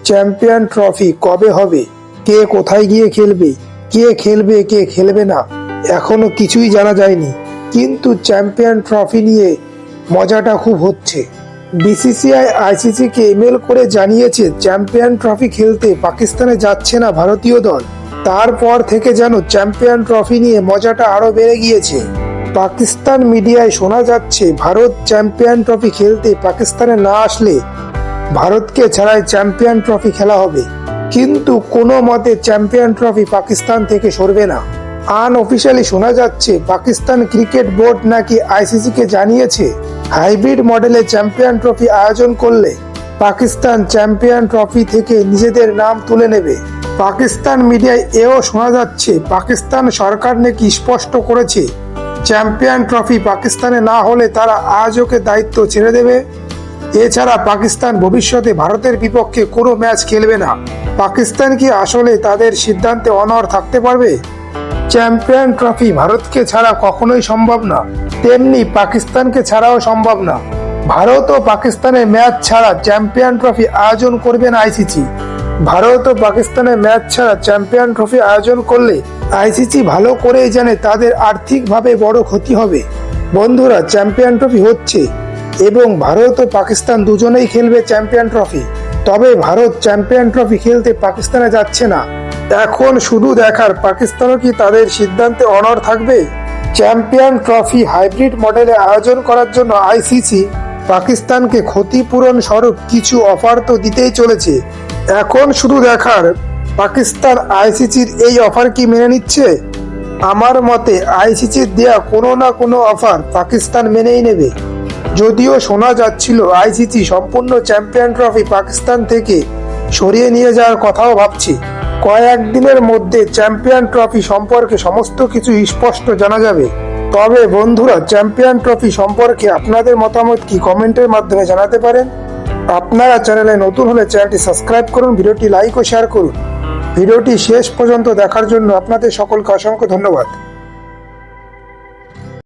Champion trophy কবে হবে, কে কোথায় গিয়ে খেলবে, কে খেলবে না, এখনো কিছুই জানা যায়নি। কিন্তু চ্যাম্পিয়ন ট্রফি নিয়ে মজাটা খুব হচ্ছে। বিসিসিআই আইসিসিকে ইমেল করে জানিয়েছে চ্যাম্পিয়ন ট্রফি খেলতে পাকিস্তানে যাচ্ছে না ভারতীয় দল। তারপর থেকে যেন চ্যাম্পিয়ন ট্রফি নিয়ে মজাটা আরো বেড়ে গিয়েছে। পাকিস্তান মিডিয়ায় শোনা যাচ্ছে ভারত চ্যাম্পিয়ন ট্রফি খেলতে পাকিস্তানে না আসলে ভারতকে ছাড়াই চ্যাম্পিয়ন ট্রফি খেলা হবে। কিন্তু কোনো মতে চ্যাম্পিয়ন ট্রফি পাকিস্তান থেকে সরবে না। আনঅফিশিয়ালি শোনা যাচ্ছে পাকিস্তান ক্রিকেট বোর্ড নাকি আইসিসিকে জানিয়েছে হাইব্রিড মডেলে চ্যাম্পিয়ন ট্রফি আয়োজন করলে পাকিস্তান চ্যাম্পিয়ন ট্রফি থেকে নিজেদের নাম তুলে নেবে। পাকিস্তান মিডিয়ায় এও শোনা যাচ্ছে পাকিস্তান সরকার নাকি স্পষ্ট করেছে চ্যাম্পিয়ন ট্রফি পাকিস্তানে না হলে তারা আয়োজকের দায়িত্ব ছেড়ে দেবে। এছাড়া পাকিস্তান ভবিষ্যতে ভারতের বিপক্ষে কোনো ম্যাচ খেলবে না। পাকিস্তান কি আসলে তাদের সিদ্ধান্তে অনড় থাকতে পারবে? চ্যাম্পিয়ন ট্রফি ভারতকে ছাড়া কখনোই সম্ভব না, তেমনি পাকিস্তানকে ছাড়াও সম্ভব না। ভারত ও পাকিস্তানের ম্যাচ ছাড়া চ্যাম্পিয়ন ট্রফি আয়োজন করবে না আইসিসি। ভারত ও পাকিস্তানের ম্যাচ ছাড়া চ্যাম্পিয়ন ট্রফি আয়োজন করলে আইসিসি ভালো করেই জানে তাদের আর্থিকভাবে বড় ক্ষতি হবে। বন্ধুরা, চ্যাম্পিয়ন ট্রফি হচ্ছে এবং ভারত ও পাকিস্তান দুজনেই খেলবে চ্যাম্পিয়ন ট্রফি। তবে ভারত চ্যাম্পিয়ন ট্রফি খেলতে পাকিস্তানে যাচ্ছে না। এখন শুধু দেখার পাকিস্তানও কি তাদের সিদ্ধান্তে অনড় থাকবে। চ্যাম্পিয়ন ট্রফি হাইব্রিড মডেলে আয়োজন করার জন্য আইসিসি পাকিস্তানকে ক্ষতিপূরণ স্বরূপ কিছু অফার তো দিতেই চলেছে। এখন শুধু দেখার পাকিস্তান আইসিসির এই অফার কি মেনে নিচ্ছে। আমার মতে আইসিসির দেয়া কোনো না কোনো অফার পাকিস্তান মেনেই নেবে। যদিও শোনা যাচ্ছিল আইসিসি সম্পূর্ণ চ্যাম্পিয়ন ট্রফি পাকিস্তান থেকে সরিয়ে নিয়ে যাওয়ার কথাও ভাবছে। কয়েকদিনের মধ্যে চ্যাম্পিয়ন ট্রফি সম্পর্কে সমস্ত কিছু স্পষ্ট জানা যাবে। তবে বন্ধুরা, চ্যাম্পিয়ন ট্রফি সম্পর্কে আপনাদের মতামত কি কমেন্টের মাধ্যমে জানাতে পারেন। আপনারা চ্যানেলে নতুন হলে চ্যানেলটি সাবস্ক্রাইব করুন, ভিডিওটি লাইক ও শেয়ার করুন। ভিডিওটি শেষ পর্যন্ত দেখার জন্য আপনাদের সকলকে অসংখ্য ধন্যবাদ।